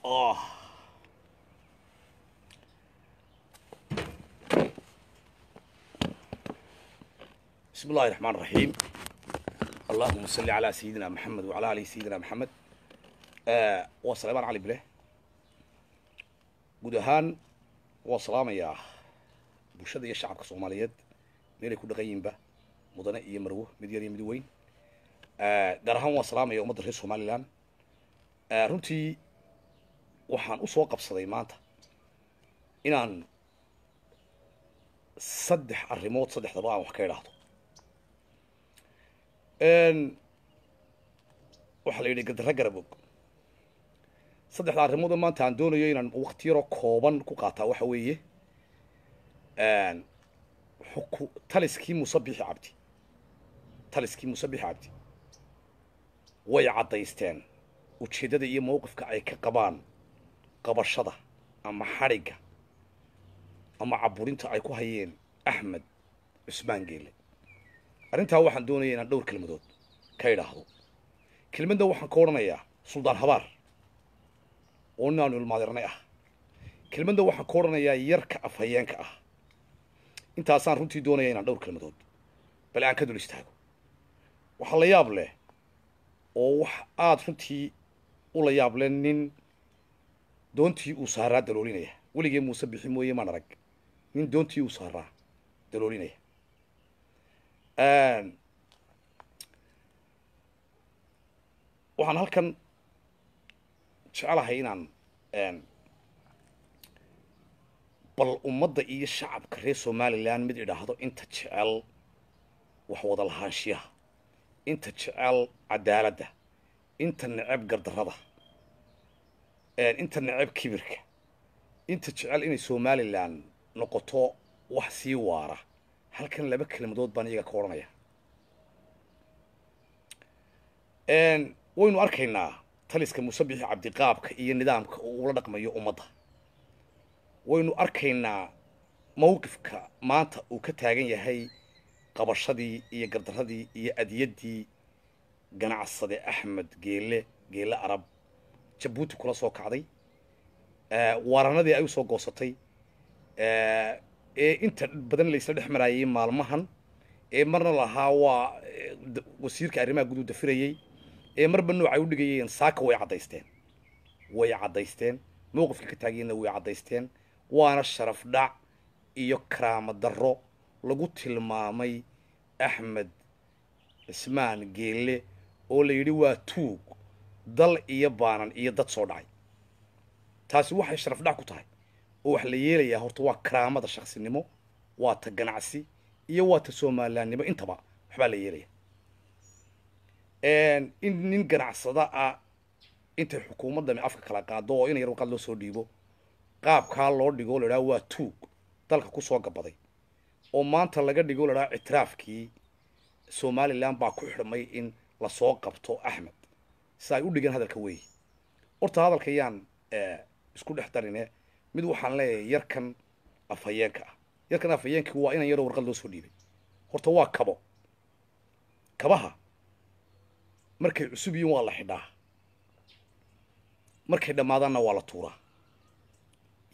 آه بسم الله الرحمن الرحيم. اللهم صل على سيدنا محمد وعلى آل سيدنا محمد. وسلام على بله guud ahaan waa salaamayaa bulshada iyo shacabka Soomaaliyeed meelay ku dhaqayinba mudane iyo marwo mid yar iyo mid weyn. gaar ahaan waa salaamaya ummadda reer Somaliland. runtii waxaan u soo qabsaday maanta inaan saddex saddexdaba aan wax ka idhaahdo. waxaa la yidhi gadara garabog. saddexda arrimood maanta aan doonayo inaan waqti yaro kooban ku qaataa waxa weeye taliskii Muuse Biixi Cabdi way caddaysteen ujeeddada iyo mowqifka ay ka qabaan qabashada ama xadhigga ama caburinta ay ku hayeen Axmed Cusmaan Geele. arrintaa waxaan doonayaa inaan dhowr kelmadood ka idhaahdo. kelmadda waxaan ka odhanayaa Suldaan Habaar oo naanu ilmaadeernay ah. kelmadda waxaan ka odhanayaa yarka afhayeenka ah. intaasaan runtii doonaya inaan dhowr kelmadood bal aan ka dul istaago. waxa la yaab leh oo wax aad runtii u la yaab leh nin doontii uu saaraa daloolinaya. weligee Muuse Biixi mooye maan arag nin doontii uu saaraa daloolinaya. waxaan halkan jecelahay inaan bal ummadda iyo shacabka reer Somaliland mid idhaahdo inta jecel wax wada lahaanshiyaha, inta jecel cadaaladda, inta necab gardarrada, inta necab kibirka, inta jecel inay Somaliland noqoto wax sii waara. halkan laba kelmadood baan iyaga ka odhanaya. waynu arkaynaa taliska Muuse Biixi Cabdi qaabka iyo nidaamka uu ula dhaqmayo ummadda. waynu arkaynaa mowqifka maanta uu ka taagan yahay qabashadii iyo gardarradii iyo adiyaddii ganacsade Axmed Geele Arab Jabuuti kula soo kacday. waaranadii ay u soo goosatay ee inta badan la isla dhex marayay maalmahan ee marna lahaa waa wasiirka arrimaha guud u dafirayay ee marba nooc ay u dhigayeen saaka way caddaysteen mowqifka ka taagayna way caddaysteen. waana sharaf dhac iyo karaama darro lagu tilmaamay Axmed Cusmaan Geele oo la yidhi waa tuug dal iyo baanan iyo dad soo dhacay. taasi waxay sharaf dhac ku tahay oo wax la yeelayaa horta waa karaamada shakhsinimo, waa ta ganacsi iyo waa ta Somalilandnimo intaba waxbaa la yeelaya. in nin ganacsada ah intay xukuumadda afka kala qaado oo in yar waqad loo soo dhiibo qaabkaa loo dhigo la idhaha waa tuug dalka ku soo gabaday oo maanta laga dhigo la idhaha ictiraafkii Somaliland baa ku xidhmay in la soo qabto Axmed. si ay u dhigeen hadalka weeye. horta hadalka yaan isku dhex darine mid waxaan leeyahay yarkan afhayeenka ah. yarkan afhayeenkii waa inan yaroo warqad loo soo dhiibay. horta waa kabaha markay cusub yihiin waa la xidhaa, markay dhammaadaanna waa la tuuraa.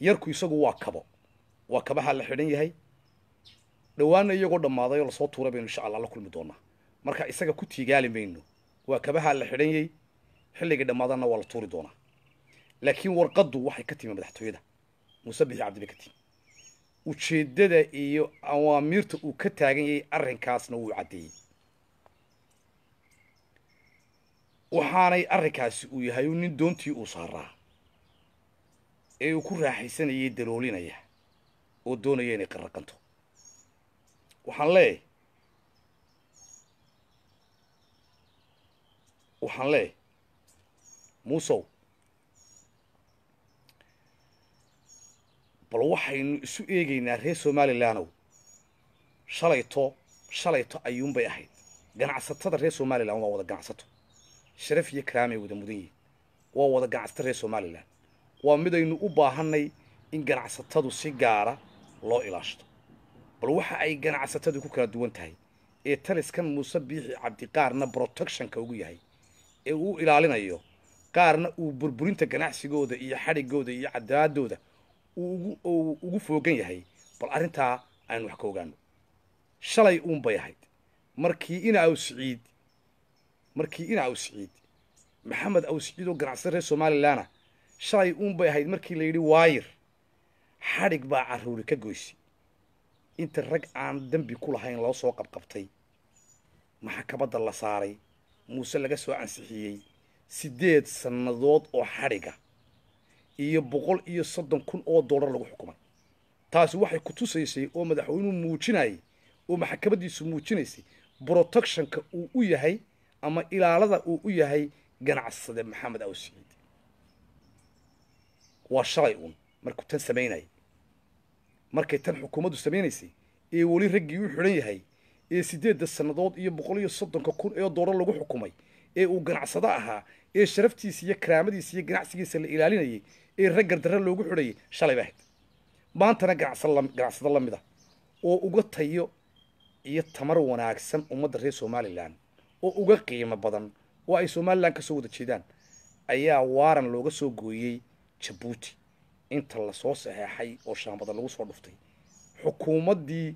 yarku isagu waa kabaha la xidhan yahay. dhawaana iyagoo dhammaaday oo lasoo tuuray baynu insha Allah la kulmi doonaa. marka isaga ku tiigaali mayno. waa kabaha la xidhan yahay, xilliga dhammaadaanna waa la tuuri doonaa. laakiin warqaddu waxay ka timi madaxtooyada Muuse Biixi Cabdi ka timi. ujeeddada iyo awaamiirta uu ka taagan yahay arrinkaasna wuu caddeeyey. waxaanay arrinkaasi uu yahay nin doontii uu saaraa ee uu ku raaxaysanayay daloolinaya oo doonaya inay qarraqanto. waxaan leeyahay muusow bal waxaynu isu eegaynaa reer Somalilandow. shalayto ayuunbay ahayd. ganacsatada reer Somaliland waa wada ganacsato sharaf iyo karaamay wada mudan yihiin. waa wada ganacsato reer Somaliland. waa midaynu u baahanay in ganacsatadu si gaara loo ilaashado. bal waxa ay ganacsatadu ku kala duwan tahay ee taliskan Muuse Biixi Cabdi qaarna protectionka ugu yahay ee uu ilaalinayo qaarna uu burburinta ganacsigooda iyo xadhigooda iyo cadaaladooda ugu foogan yahay bal arrintaa aynu wax ka ogaano shalay uun bay ahayd markii ina aw siciid maxamed aw siciid oo ganacsade reer somalilan shalay uun bay ahayd markii la yidhi waayir xadhig baa carruuri ka goysay inta rag aan dembi ku lahayn loo soo qabqabtay maxkamadda la saaray muuse laga soo ansixiyey 8 sannadood oo xadhiga iyo 130 kun oo dollar lagu xukumay taasi waxay ku tusaysay oo madaxweynuhu muujinayay oo maxkamaddiisu muujinaysay protectionka uu u yahay ama ilaalada uu u yahay ganacsade maxamed aw siciid waa shalay uun markuu tan samaynayay markay tan xukuumaddu samaynaysay ee weli raggii u xidhan yahay ee 8 sannadood iyo 130 kun oo dollar lagu xukumay ee uu ganacsado ahaa ee sharaftiisa iyo karaamadiisa iyo ganacsigiisa la ilaalinayay ee rag gardarro loogu xidhayay shalay baa ahayd maantana ganacsado la mid ah oo uga tayo iyo tamar wanaagsan ummadda reer somalilan oo uga qiimo badan oo ay somalilan ka soo wada jeedaan ayaa waaran looga soo gooyey jabuuti inta la soo saxeexay oo shaambada lagu soo dhuftay xukuumaddii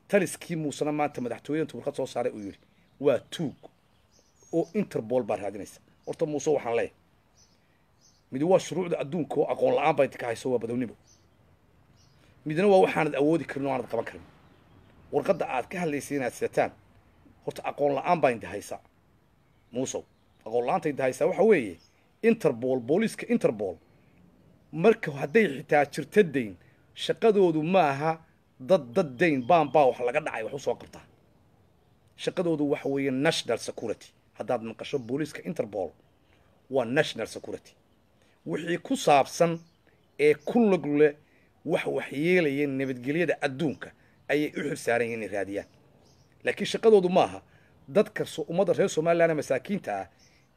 taliskii muusena maanta madaxtooyada warqad soo saaray uu yidhi waa tuug oo interpol baa raadinaysa horta muuse waxaan leeyahay mid waa shuruucda adduunka oo aqoon la'aan bay ka hayso waa badownimo midna waa waxaanad awoodi karin oo aanad qaban karin warqadda aad ka hadlaysay inaad sidataan horta aqoon la'aan baa inta haysa muusow aqoon la'aanta inta haysa waxa weeye interpol booliiska interpol marka hadday xitaa jirta dayn shaqadoodu ma aha dad dayn baa wax laga dhacay wax u soo qabtaa shaqadoodu waxa weeye national security haddaad maqasho booliiska interpol waa national security wixii ku saabsan ee ku lug leh wax waxyeelaya nabadgelyada adduunka ayay u xilsaaran yihiin inay raadiyaan laakiin shaqadoodu ma aha dadka ummadda reer somalilan masaakiinta ah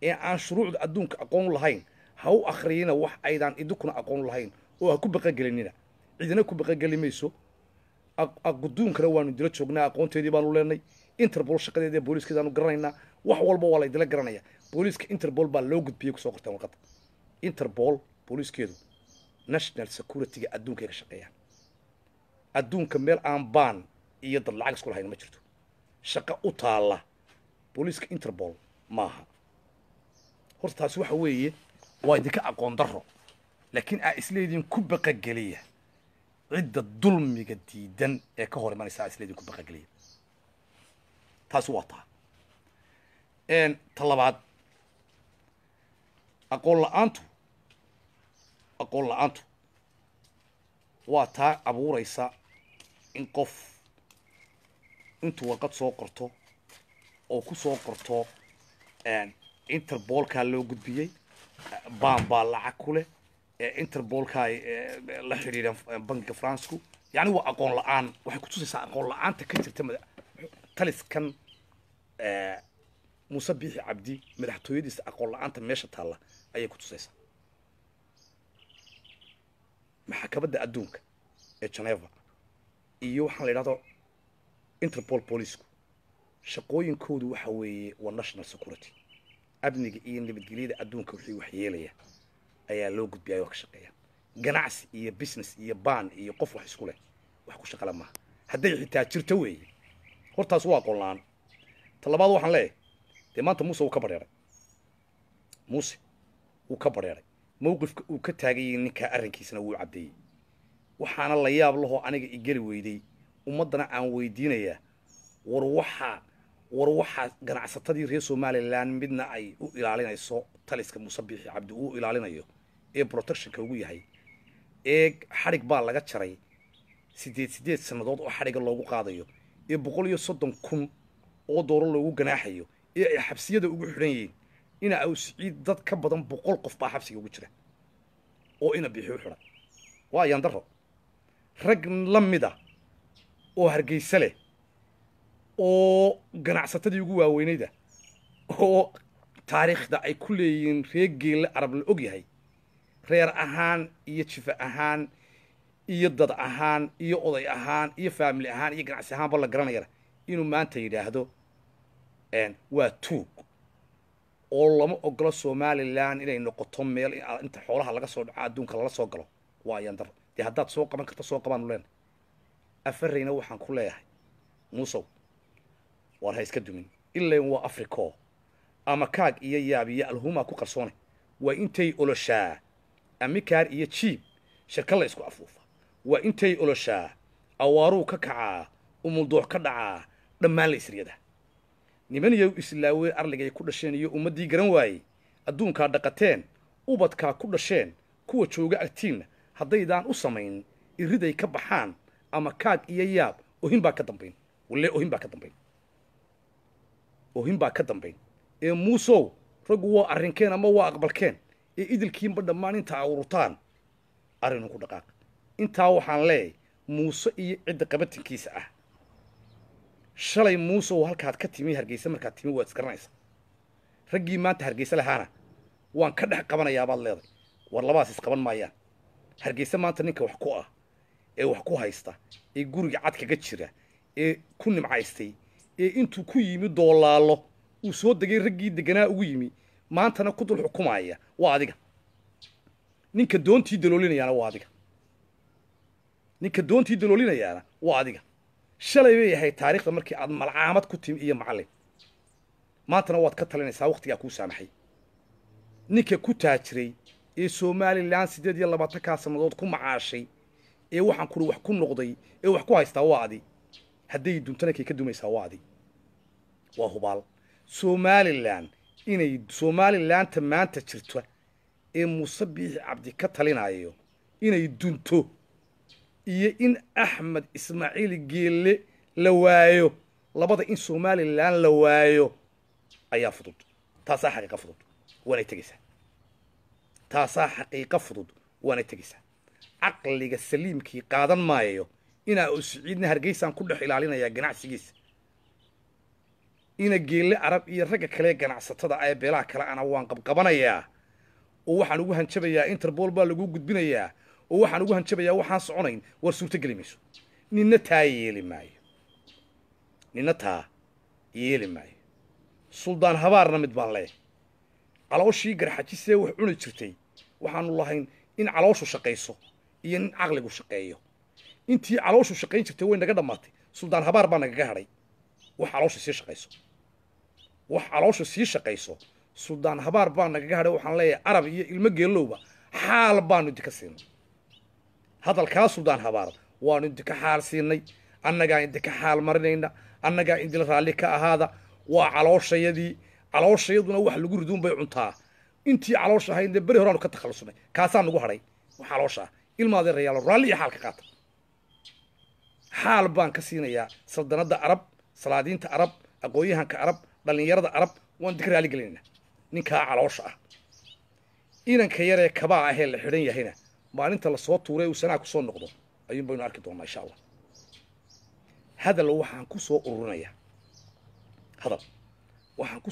ee aan shuruucda adduunka aqoon lahayn ha u akhriyina wax aydaan idinkuna aqoon lahayn oo ha ku baqagelinina cidina ku baqageli mayso adduunkana waanu dila joognaa aqoonteedii baanu leenay interpol shaqadeeda booliiskeedaanu garanaynaa wax walba waa la idila garanaya booliiska interpol baa loo gudbiyey kusoo qorteen warqadda interpol booliiskeedu national security-ga adduunka ay ka shaqeeyaan adduunka meel aan baan iyo dad lacag isku lahayn ma jirto shaqo u taalla booliiska interpol maaha horta taasi waxa weeye waa idinka aqoon darro laakiin aa isleediin ku baqageliya cidda dulmiga diidan ee ka hor imanaysa aa isleediin ku baqageliya taasi waa taa ta labaad aqoon la'aantu waa taa abuuraysa in qof intuu warqad soo qorto oo ku soo qorto interbolkaa loo gudbiyey baan baa lacag ku leh interbolkaa la xidhiidhan bankiga francku yacni waa aqoon la'aan waxay ku tusaysaa aqoon la'aanta ka jirta taliskan muuse biixi cabdi madaxtooyadiisa aqoon la'aanta meesha taalla ayay ku tusaysaa maxkamadda adduunka ee geneva iyo waxaan la yidhahdo interpol booliisku shaqooyinkoodu waxa weeye waa national security amniga iyo nabadgelyada adduunka wixii waxyeelaya ayaa loo gudbiyay oo ka shaqeeya ganacsi iyo business iyo baan iyo qof wax isku leh wax ku shaqala maaha hadday xitaa jirto weeye hortaas waa aqoon la'aan ta labaad waxaan leeyahay dee maanta muuse wuu ka badheeray mowqifka uu ka taagayay ninkaa arrinkiisana wuu caddeeyey waxaana la yaab lahoo aniga igeli weyday ummaddana aan weydiinayaa war waxaa ganacsatadii reer somalilan midna ay u ilaalinayso taliska muuse biixi cabdi uu ilaalinayo ee protectionka ugu yahay ee xadhig baa laga jaray 8 sannadood oo xadhiga loogu qaadayo ee 130 kun oo dollar loogu ganaaxayo ee ay xabsiyada ugu xidhan yihiin ina aw siciid dad ka badan 100 qof baa xabsiga ugu jira oo ina biixi u xidhan waa ayaan darro rag la mida oo hargeysa leh oo ganacsatadii ugu waaweynayda oo taariikhda ay ku leeyihiin reer geelle arab la og yahay reer ahaan iyo jifa ahaan iyo dad ahaan iyo oday ahaan iyo family ahaan iyo ganacsi ahaanba la garanayana inuu maanta yidhaahdo waa tuug oo lama ogolo Somaliland inay noqoto meel inta xoolaha laga soo dhaco adduunka lala soo galo waa yandar dee haddaad soo qaban karto soo qabaan leen afarayna waxaan ku leeyahay muusow war ha iska dumin ilaa waa afriko ama kaag iyo yaab iyo alhuma ku qarsoonay waa intay oloshaa amikaar iyo jiib shirka la isku afuufa waa intay oloshaa awaaru ka kacaa umulduux ka dhacaa dhammaan la isriyada niman iyo islaawe arligay ku dhasheen iyo ummadii garan waayay adduunka dhaqateen ubadka ku dhasheen kuwa jooga agtiina haddaydaan u samayn iriday ka baxaan ama kaag iyo yaab ohin baa ka dambayn walle ohin baa ka dambayn ohin baa ka dambayn ee muusow raggu waa arrinkeen ama waa aqbalkeen ee idilkiinba dhammaan inta ururtaan arinu ku dhaqaaq intaa waxaan leeyahay muuse iyo cidda qabatinkiisa ah shalay muusow halkaad ka timi hargeysa markaad timi waad isgaranaysaa raggii maanta hargeysa lahaana waan ka dhex qabanayaa baad leeday war labadaas isqaban maayaan hargeysa maanta ninka wax ku ah ee wax ku haysta ee guriga cad kaga jira ee ku nimcaystay ee intuu ku yimi doolaalo uu soo degay raggii deganaa ugu yimi maantana ku dul xukumaaya waa adiga ninka doontii daloolinayaana waa adiga ninka doontii daloolinayaana waa adiga shalay bay ahayd taariikhda markii aad malcaamad ku timi iyo macallin maantana waad ka talinaysaa waqtigaa kuu saamaxay ninka ku taajiray ee Somaliland 28 sanadood ku macaashay ee waxaan kuri wax ku noqday ee wax ku haystaa waa adi hadday duntana kay ka dumaysaa waa adi waa hubaal Somaliland inay Somaliland maanta jirto ee Muuse Biixi Cabdi ka talinayo inay dunto iyo in Axmed Ismaaciil Geelle la waayo labada in Somaliland la waayo ayaa fudud taasaa xaqiiqo fudud waana tagaysaa taasaa xaqiiqo fudud waana tagaysaa caqliga saliimkii qaadan maayo inaa u Siciidna Hargeysan ku dhex ilaalinaya ganacsigiisa ina Geelle Arab iyo ragga kale ganacsatada ay beelaha kale ana waan qabqabanayaa oo waxaan ugu hanjabayaa Interpol baa lagu gudbinayaa oo waxaan ugu hanjabayaa waxaan soconayn war suurta gelimayso ninna taa yeeli maayo suldaan habaarna mid baan leeyahay calooshii garxajisee wax cuni jirtay waxaanu lahayn in calooshu shaqayso iyo in caqligu shaqeeyo intii calooshu shaqayn jirtay way naga dhamaatay suldaan habaar baa nagaga hadhay wax calooshu sii shaqayso suldaan habaar baa nagaga hadhay waxaan leeyahay arab iyo ilmo geelowba xaal baanu idinka siinay hadalkaa suldaan habaar waanu idinka xaal siinay annagaa idinka xaal marinayna annagaa idin raalli ka ahaada waa calooshayaduna wax lagu riduun bay cuntaa intii caloosha ahaydna beri horaanu ka takhalusnay kaasaa nagu hadhay wax caloosha ilmaadee rayaalo raalli iyo xaal ka qaata xaal baan ka siinayaa saldanadda arab salaadiinta arab aqoonyahanka arab dhallinyarada arab waan idinka raalli gelinaynaa ninkaa caloosha ah inanka yaree kabaa ahee la xidhan yahayna maalinta lasoo tuuray uu sanaa ku soo noqdo ayuun baynu arki doonnaa insha allah hadal waxaan ku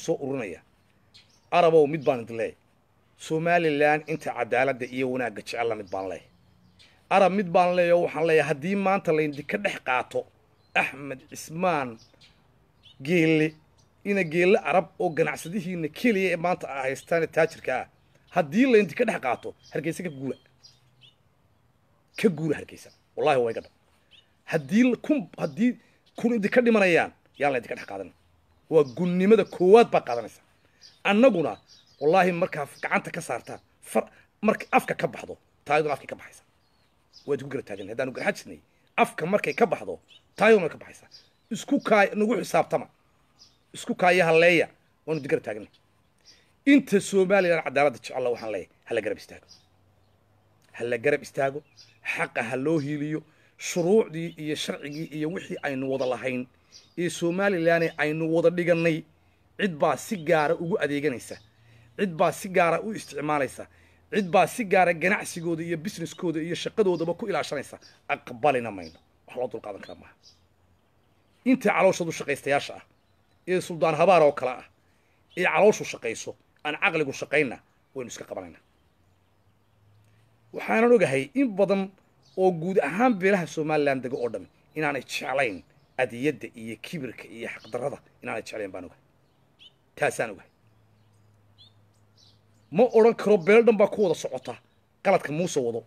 soo ururinayaa arabow mid baan idin leeyahay Somaliland inta cadaaladda iyo wanaagga jecel mid baan leeyahay arab mid baan leeyahay waxaan leeyahay haddii maanta laydinka dhex qaato Axmed Ismaan Geelle ina Geelle Arab oo ganacsadihiina keliya ee maanta haystaan taajirka ah haddii laydinka dhex qaato Hargeysa ka guura Hargeysa wallahi way gadha haddii kun idinka dhimanayaan yaan laydinka dhex qaadan waa gunnimada koowaad baa qaadanaysa annaguna wallahi markaa gacanta ka saartaan marka afka ka baxdo taayaduna afka ka baxaysa waad ku gartaagan hadaan garxajnay afka markay ka baxdo taayaduna ka baxaysa isku kaay nagu xisaabtama isku kaaya haleeya waanu digar taagnay inta Soomaaliland cadaaladda jecel waxaan leeyahay hala garab istaago xaqa ha loo hiiliyo shuruucdii iyo sharcigii iyo wixii aynu wada lahayn ee Soomaaliland aynu wada dhiganay cid baa si gaar ah ugu adeeganaysa cid baa si gaar ah u isticmaalaysa cid baa si gaar ah ganacsigooda iyo businesskooda iyo shaqadoodaba ku ilaashanaysa aqbalina mayno wax loo dul qaadan kara maaha inta calooshadu shaqaystayaasha ah ee suldaan habaar oo kala ah ee calooshu shaqayso aan aqligu shaqayna waynu iska qabanayna waxaan ogahay in badan oo guud ahaan beelaha Soomaaliland daga oo dhan inaanay jeclayn adiyada iyo kibirka iyo xaq darrada inaanay jeclayn baan ogahay taasaan ogahay ما أوران كرو بيلدن باكو ودا سقطة قالت كموسى وضو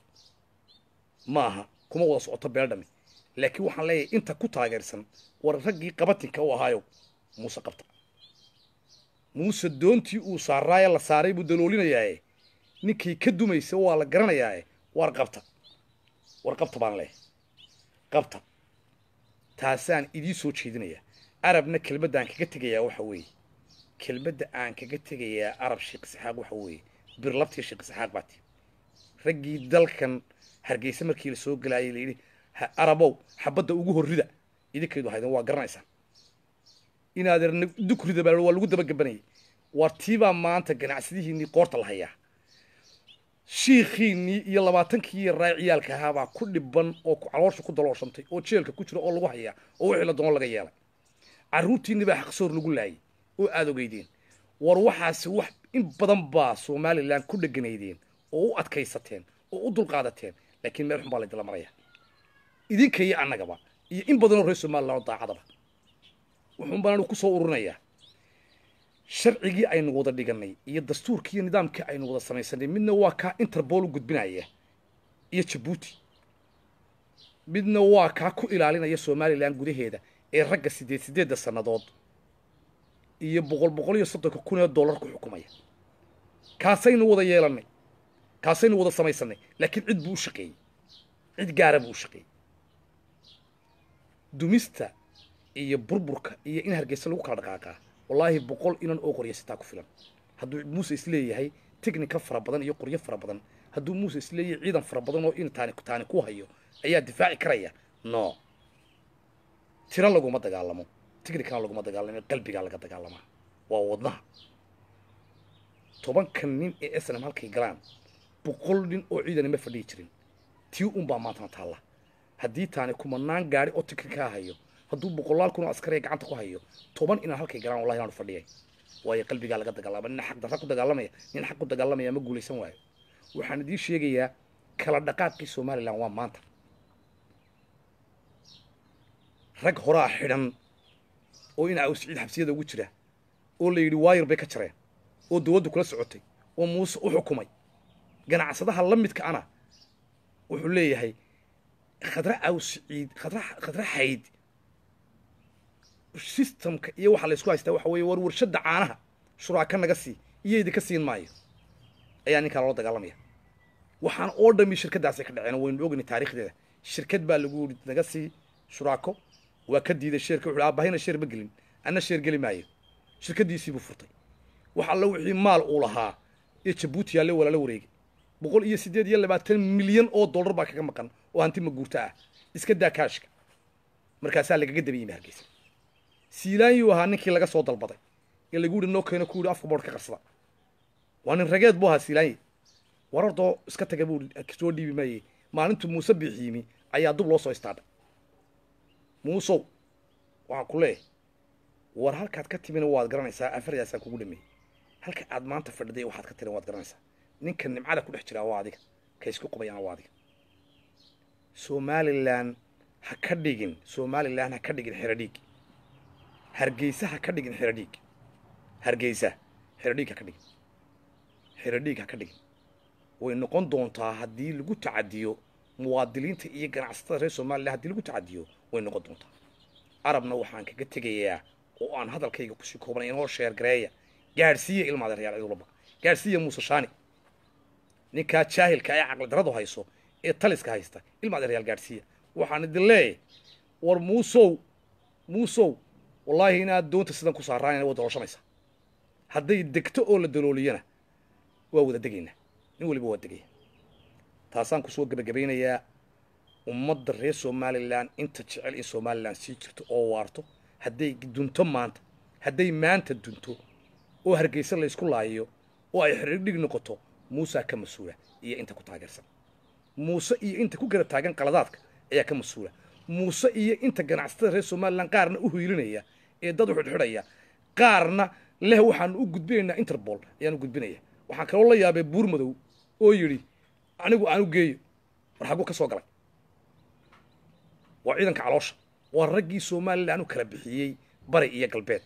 maaha kuma wada socoto beeldhami laakiin waxaan leeyahay inta ku taageersan war raggii qabatinka u ahaayo muuse qabta muuse doontii uu saaraaya la saaray buu daloolinayaa ninkii ka dumaysa waa la garanayaa war qabta baan leeyahay qabta taasaan idii soo jeedinaya arabna kelmadda aan kaga tegayaa waxa weeye kelmadda aan kaga tegayaa arab sheekh saxaaq waxa weeye birlabtii sheekh saxaaq baati raggii dalkan hargeysa markii la soo galaayay leeyay arabow xabada ugu horrida idinkeedu haydan waa garanaysan inaad dukrida baa waa lagu daba gabanayay war tiiba maanta ganacsidihiinii qoorta la hayaa shiikhiinii iyo 20kii raaciyaalka ahaa ku dhiban oo ku caloosha ku dalooshantay oo jeelka ku jira oo lagu hayaa oo wixii la doon laga yeelay caruurtiinii baa xaqsoor lagu laayay oo aad ogeydeen war waxaas wax in badan baa Soomaaliland ku dhaganaydeen oo u adkaysateen oo u dulqaadateen laakiin meel xun baa la dila maraya idinka iyo annagaba iyo in badan oo reer Soomaaliland daacadaba wuxuun baan ku soo ururinayaa sharcigii aynu wada dhiganay iyo dastuurkii iyo nidaamkii aynu wada samaysanay midna waa ka Interpol u gudbinaya iyo Djibouti midna waa ka ku ilaalinaya Soomaaliland gudaheeda ee ragga 8 sanadood iyo $130,000 ku xukumaya kaasaynu wada yeelanay kaasaynu wada samaysanay laakiin cid buu shaqeeyay cid gaar ah buu shaqeeyay dumista iyo burburka iyo in hargeysa lagu kala dhaqaaqaa wallahi 100 inan oo qoriyasta ku filan hadduu muuse isleeyahay technique fara badan iyo qoryo fara badan hadduu muuse isleeyahay ciidan fara badan oo in taani ku hayo ayaa difaaci karaya no tira lagu ma dagaalamo technique lagu ma dagaalamo qalbiga laga dagaalamaa waa wadnaha 10 nin ee SNM halkay galaan 100 nin oo ciidan ma fadhiyi jirin tii baa maanta taala haddii taani kumanaan gaari oo technique hayo hadduu 100 kun oo askari gacanta ku hayo 10 inaan halkay galaan wallahi aan fadhiyay way qalbiga laga dagaalama nin xaq darro ku dagaalamaya ma guulaysan waayo waxaan idin sheegayaa kala dhaqaaqii Soomaaliland waa maanta rag horaa xidhan oo ina awsiid xabsiyada ugu jira oo la yiri waayir bay ka jareen oo dawladdu kula socotay oo muuse u xukumay ganacsadaha la midka ana wuxuu leeyahay khadra khadra xayd systemka iyo waxa la isku haystaa waxa weeye warshada caanaha shuraaka naga sii iyo idinka siin maayo ayaa ninka loo dagaalamaya waxaan oo dhami shirkadaas ka dhaceen waynu ognay taariikhdeeda shirkad baa lagu yiri naga sii shuraako waa ka diiday shirka wuxuu aabahayna shir ma gelin ana shir geli maayo shirkadiisii buu furtay waxa la wixii maal uu lahaa ee Djibouti yaale wala la wareegay 128 milyan oo dollar baa kaga maqan oo hanti ma guurta ah iska daa kaashka markaas lagaga dabiyay Hargeysa siilaanyo ahaa ninkii laga soo dalbaday ee lagu yiri noo keeno ku yiri afka boodka qarsada waan rageed buu ahaa siilaanyo warardo iska tagay buu soo dhiibi maayay maalintu muuse bixiimi ayaa dub loo soo istaadhay muuse waxa ku leeyahay war halkaad ka timina waad garanaysaa afariyaas kugu dhameeyay halka aad maanta fadhiday waxaad ka tirin waad garanaysaa ninka nimcada ku dhex jira waa adiga ka isku qubayaan waa adiga Somaliland ha ka dhigin xiradhiig hargeysa ha ka dhigin xiradhiig hargeysa xiradhiig ha ka dhigin way noqon doontaa haddii lagu tacadiyo muwaadiniinta iyo ganacsatada reer Soomaaliland haddii lagu tacadiyo way noqon doontaa arabna waxaan kaga tegayaa oo aan hadalkayga ku sii koobnay inoo sheer gareeya gaarsiiya ilmaada reer Ciidulba gaarsiiya Muuse Shaani ninka jaahilka ay aqal darado hayso ee taliska haysta ilmaada reer gaarsiiya waxaan idin leeyahay war muusow wallahi inaad doonta sidan ku saaraan wada hooshaysa hadday degto oo la dalooliyana waa wada degaynaa nin waliba waa degay taasaan ku soo gabagabeynayaa ummadda reer Somaliland inta jecel in Somaliland sii jirto oo waarto hadday dunto maanta dunto oo hargeysa la isku laayo oo ay xiriir noqoto Muuse ka masuula iyo inta ku taageersan Muuse iyo inta ku gara taagan qaladaadka ayaa ka masuula Muuse iyo inta ganacsatada reer Somaliland qaarna u hiilinaya ee dad wuxuu xidhaya qaarna leh waxaan u gudbinaynaa Interpol ayaan u gudbinaya waxaan kaloo la yaabay Buurmadow oo yiri anigu aan u geeyo war xagu ka soo galay waa ciidanka caloosha waa raggii Somaliland u kala bixiyay bari iyo galbeed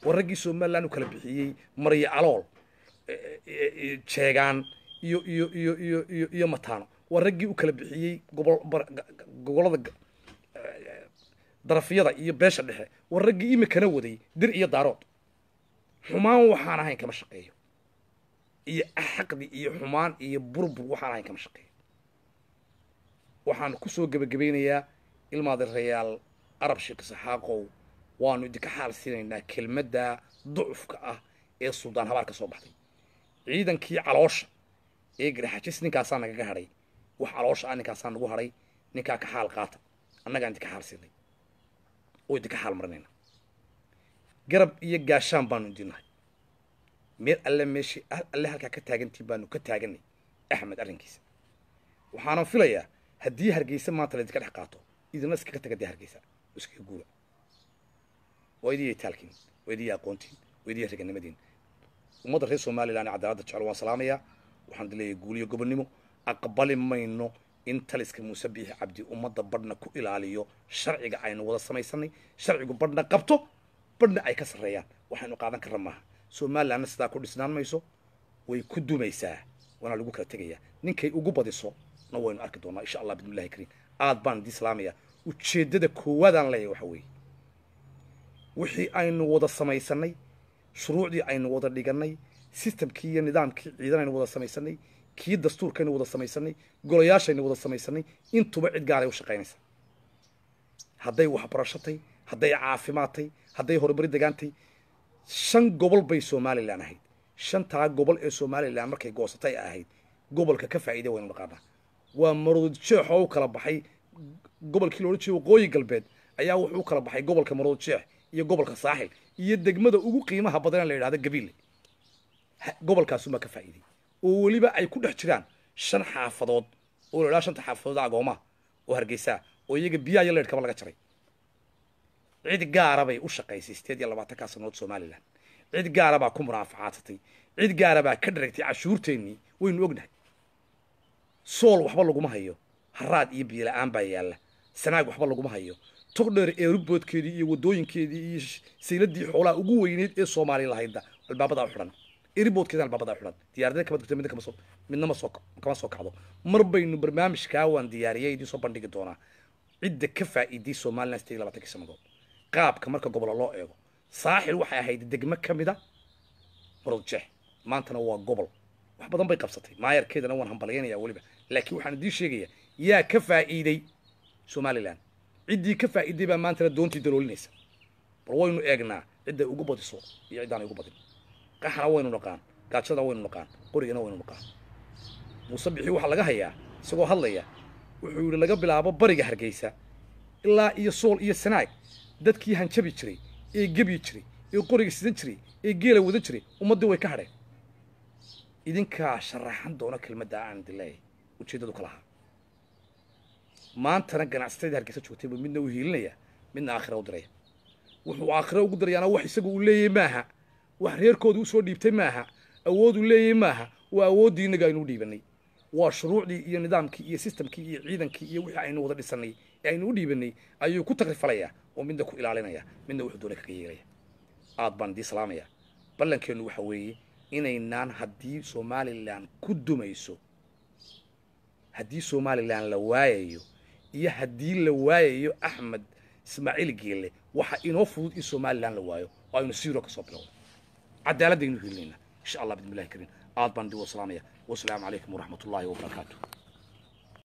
waa raggii Somaliland u kala bixiyay mariya alool jeegaan iyo mataano waa raggii u kala bixiyey gobollada darafyada iyo beesha dhexe waa raggii imikana waday dir iyo daarood xumaan waxaan ahayn kama shaqeeyo iyo xaqdi iyo xumaan iyo burbur waxaan ahayn kama shaqeeyo waxaan kusoo gebagabeynayaa ilmaadeerayaal arab sheekh saxaaqow waanu idinka xaal siinaynaa kelmadda ducufka ah ee suldaan habaar ka soo baxday ciidankii caloosha ee garxajis ninkaasaa nagaga hadhay wax caloosha ah ninkaasaa nagu hadhay ninkaa ka xaal qaata annagaan idinka xaal siinay oo idinka xaal marinayna garab iyo gaashaan baanu idinnahay meel alle meeshii alle halkaa ka taagantiin baanu ka taaganay axmed arrinkiisa waxaanan filayaa haddii hargeysa maanta la idinka dhex qaato idina iskaga taga dee hargeysa iskaga guura waa idiya taalkiin waa idiya aqoontiin waa idiya raganimadiin ummadda reer somalilan ee cadaaladda jecel waan salaamayaa waxaan dileeyahay guuliyo gobonnimo aqbali mayno in taliska muuse biixi cabdi ummadda badhna ku ilaaliyo sharciga aynu wada samaysanay sharcigu badhna qabto badhna ay ka sarreeyaan waxaynu qaadan karra maaha somalilanna sidaa ku dhisnaan mayso way ku dumaysaa waana lagu kala tegayaa ninkay ugu badiso na waynu arki doonaa insha allah bidmillahi kariim aad baan idin salaamayaa ujeeddada koowaadaan leeyahay waxa weeye wixii aynu wada samaysanay shuruucdii aynu wada dhigannay sistamkii iyo nidaamkii ciidan aynu wada samaysanay kii dastuurkaynu wada samaysanay golayaashaynu wada samaysanay intuba cid gaaray u shaqaynaysa hadday waxbarashatay hadday caafimaadtay hadday horumari degaantay 5 gobol bay somalilan ahayd 5taa gobol ee somalilan markay goosatay ahayd gobolka ka faa'iiday waynu naqaanaa waa marood jeex oo kala baxay gobolkii loo jeeyo waqooyi galbeed ayaa wuxuu kala baxay gobolka marood jeex iyo gobolka saaxil iyo degmada ugu qiimaha badan la yiraahdo gabiile gobolkaas uma ka faa'iiday oo waliba ay ku dhex jiraan 5 xaafadood oo la 5 xaafadood agooma oo hargeysa oo iyaga biyaha iyo leedhka laga jaray cid gaara bay u shaqaysay 28 ka sanood Soomaaliland cid gaara baa ku muraafacaatay cid gaara baa ka dhigtay cashuurteennii waynu ognahay sool waxba lagu ma hayo haraad iyo biyo la'aan baa yaala sanaag waxba lagu ma hayo togdheer ee rubboodkeedii iyo wadooyinkeedii iyo sayladii xoolaha ugu weyneed ee Soomaaliya lahayd albaabada xidhan rubboodkeedana albaabada xidhan diyaaradaha kama dugtay midna kama soo kacdo mar baynu barnaamijka waan diyaariyay idin soo bandhigi doonaa cidda ka faa'iiday Soomaaliland 28 sanadood qaabka marka gobol loo eego saaxil waxay ahayd degmo kamida marojeh maantana waa gobol wax badan bay qabsatay maayarkeedana waan hambalyeynaya waliba laakiin waxaan idin sheegayaa yaa ka faa'iiday Soomaaliland ciddii ka faa'iiday baa maantana doontii daloolinaysa bal waynu eegnaa cidda ugu badiso iyo ciddaan ugu badin qaxna waynu naqaan gaajada waynu naqaan qorigana waynu naqaan muuse bixi waxa laga hayaa isagoo hadlaya wuxuu yiri laga bilaabo bariga hargeysa ilaa iyo sool iyo sanaag dadkii hanjabi jiray ee gabi jiray ee qoriga sidan jiray ee geela wada jiray ummadii way ka hadheen idinka sharaxan doona kelmadda aan dilay ujeedadu kala ahaa maantana ganacsatada hargeysa joogtay midna uu hiilinaya midna aakhira u diray wuxuu aakhira ugu dirayaana wax isagu uu leeyahay maaha wax reerkoodu u soo dhiibtay maaha awood uu leeyahay maaha waa awoodii inaga aynu dhiibanay waa shuruucdii iyo nidaamkii iyo systemkii iyo ciidankii iyo wixii aynu wada dhisanay ee aynu u dhiibanay ayuu ku takrifalaya oo midna ku ilaalinaya midna wuxuu doonay kaga yeelaya aad baan idin salaamaya ballankeenu waxa weeye inaynaan haddii Somaliland ku dumayso haddii Somaliland la waayayo iyo haddii la waayayo Axmed Ismaaciil Geele waxa inoo fudud in Somaliland la waayo oo aynu siiro ka soo bilowno cadaaladaynu helinayna insha Allah bidmillahi kariim aad baan idin salaamaya wassalaamu calaykum waraxmatullaahi wabarakaatuh